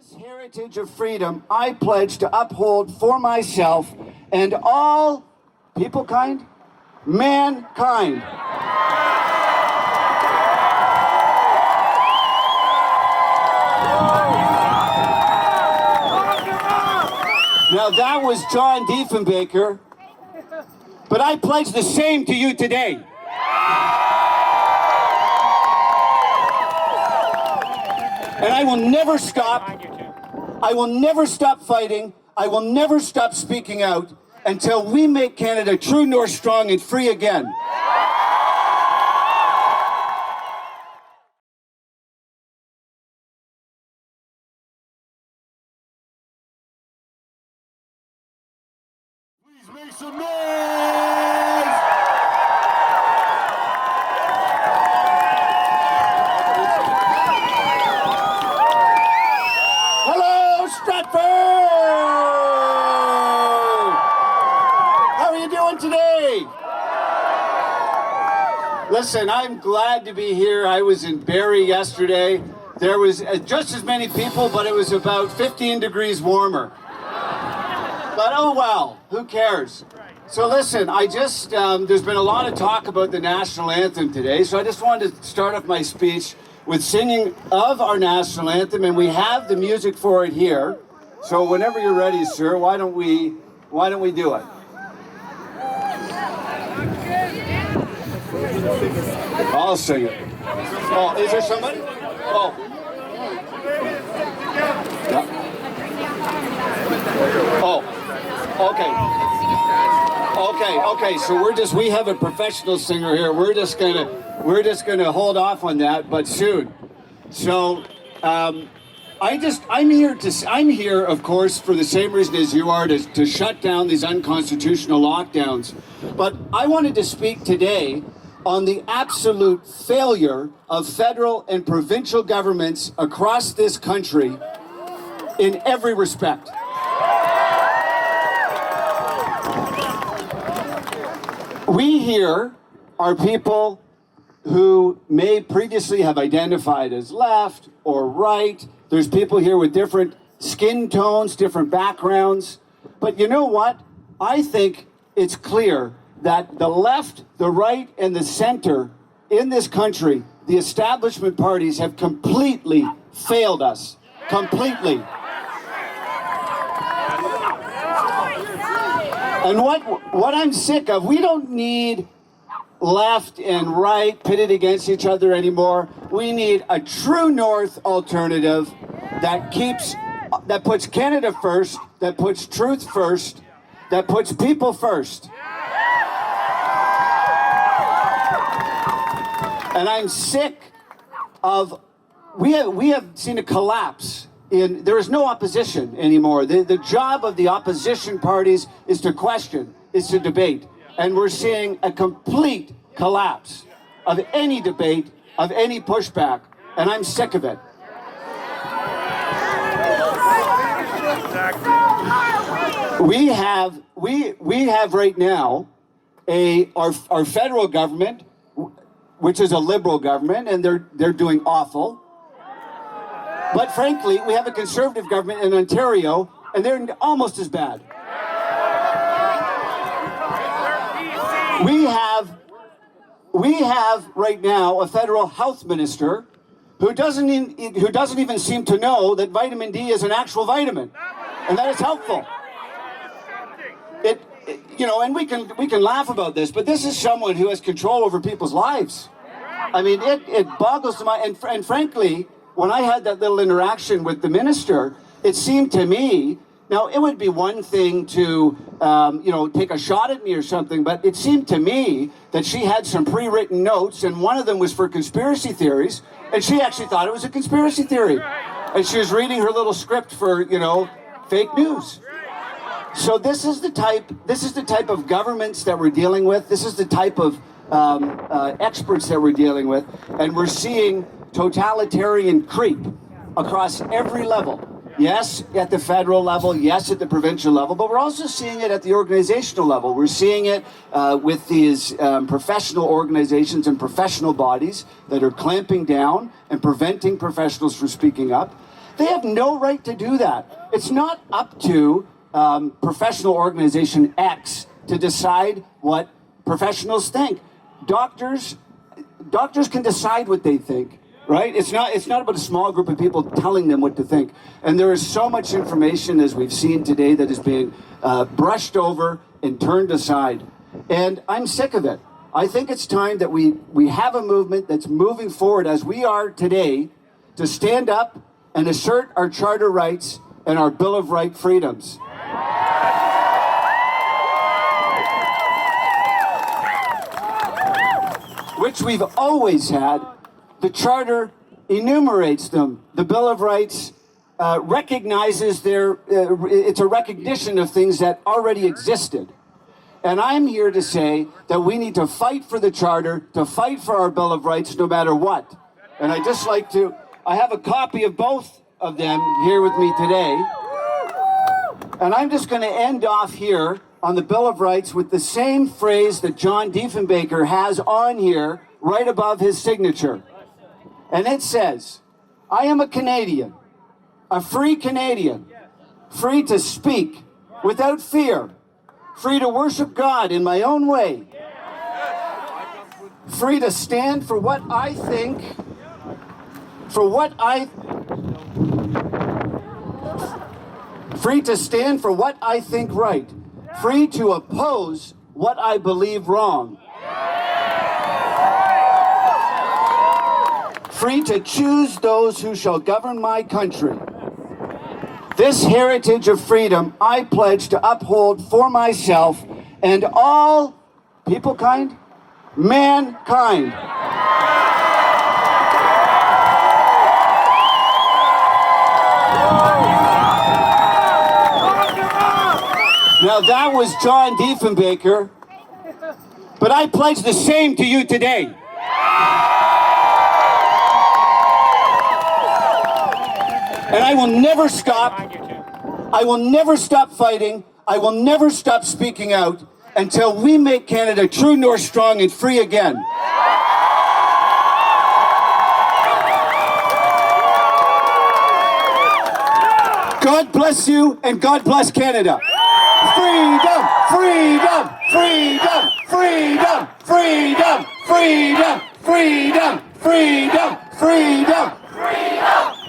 This heritage of freedom I pledge to uphold for myself and all people-kind, mankind. Now that was John Diefenbaker, but I pledge the same to you today. And I will never stop. I will never stop fighting. I will never stop speaking out until we make Canada true north, strong, and free again. Please make some noise! Hello, Stratford! How are you doing today? Listen, I'm glad to be here. I was in Barrie yesterday. There was just as many people, but it was about 15 degrees warmer. But oh well, who cares? So listen, there's been a lot of talk about the national anthem today, so I just wanted to start off my speech with singing of our national anthem, and we have the music for it here. So whenever you're ready, sir, why don't we do it? I'll sing it. Oh, is there somebody? Oh. Yeah. Oh. Okay. So we have a professional singer here. We're just gonna hold off on that, but soon. So, I'm here, of course, for the same reason as you are, to shut down these unconstitutional lockdowns. But I wanted to speak today on the absolute failure of federal and provincial governments across this country in every respect. We here are people who may previously have identified as left or right. There's people here with different skin tones, different backgrounds. But you know what? I think it's clear that the left, the right, and the center in this country, the establishment parties, have completely failed us. Completely. And what I'm sick of, we don't need left and right pitted against each other anymore. We need a true north alternative that puts Canada first, that puts truth first, that puts people first. And I'm sick of, we have seen a collapse. There is no opposition anymore. The job of the opposition parties is to question, is to debate. And we're seeing a complete collapse of any debate, of any pushback. And I'm sick of it. We have right now our federal government, which is a liberal government, and they're doing awful. But frankly, we have a conservative government in Ontario, and they're almost as bad. We have right now a federal health minister who doesn't even seem to know that vitamin D is an actual vitamin, and that is helpful. And we can laugh about this, but this is someone who has control over people's lives. I mean, it boggles the mind. And frankly, when I had that little interaction with the minister, it seemed to me, now it would be one thing to, take a shot at me or something, but it seemed to me that she had some pre-written notes, and one of them was for conspiracy theories, and she actually thought it was a conspiracy theory. And she was reading her little script for, fake news. So this is the type of governments that we're dealing with. This is the type of experts that we're dealing with, and we're seeing totalitarian creep across every level. Yes, at the federal level, yes, at the provincial level, but we're also seeing it at the organizational level. We're seeing it with these professional organizations and professional bodies that are clamping down and preventing professionals from speaking up. They have no right to do that. It's not up to professional organization X to decide what professionals think. Doctors can decide what they think, right? It's not about a small group of people telling them what to think. And there is so much information, as we've seen today, that is being brushed over and turned aside. And I'm sick of it. I think it's time that we have a movement that's moving forward as we are today to stand up and assert our charter rights and our Bill of Rights freedoms. Which we've always had. The Charter enumerates them. The Bill of Rights recognizes it's a recognition of things that already existed. And I'm here to say that we need to fight for the Charter, to fight for our Bill of Rights no matter what. And I have a copy of both of them here with me today. And I'm just going to end off here on the Bill of Rights with the same phrase that John Diefenbaker has on here right above his signature. And it says, I am a Canadian, a free Canadian, free to speak without fear, free to worship God in my own way, free to stand for what I think, free to stand for what I think right, free to oppose what I believe wrong, free to choose those who shall govern my country. This heritage of freedom I pledge to uphold for myself and all people-kind, mankind. Now that was John Diefenbaker, but I pledge the same to you today. And I will never stop. I will never stop fighting. I will never stop speaking out until we make Canada true north, strong, and free again. God bless you, and God bless Canada. Freedom, freedom, freedom, freedom, freedom, freedom, freedom, freedom, freedom, freedom.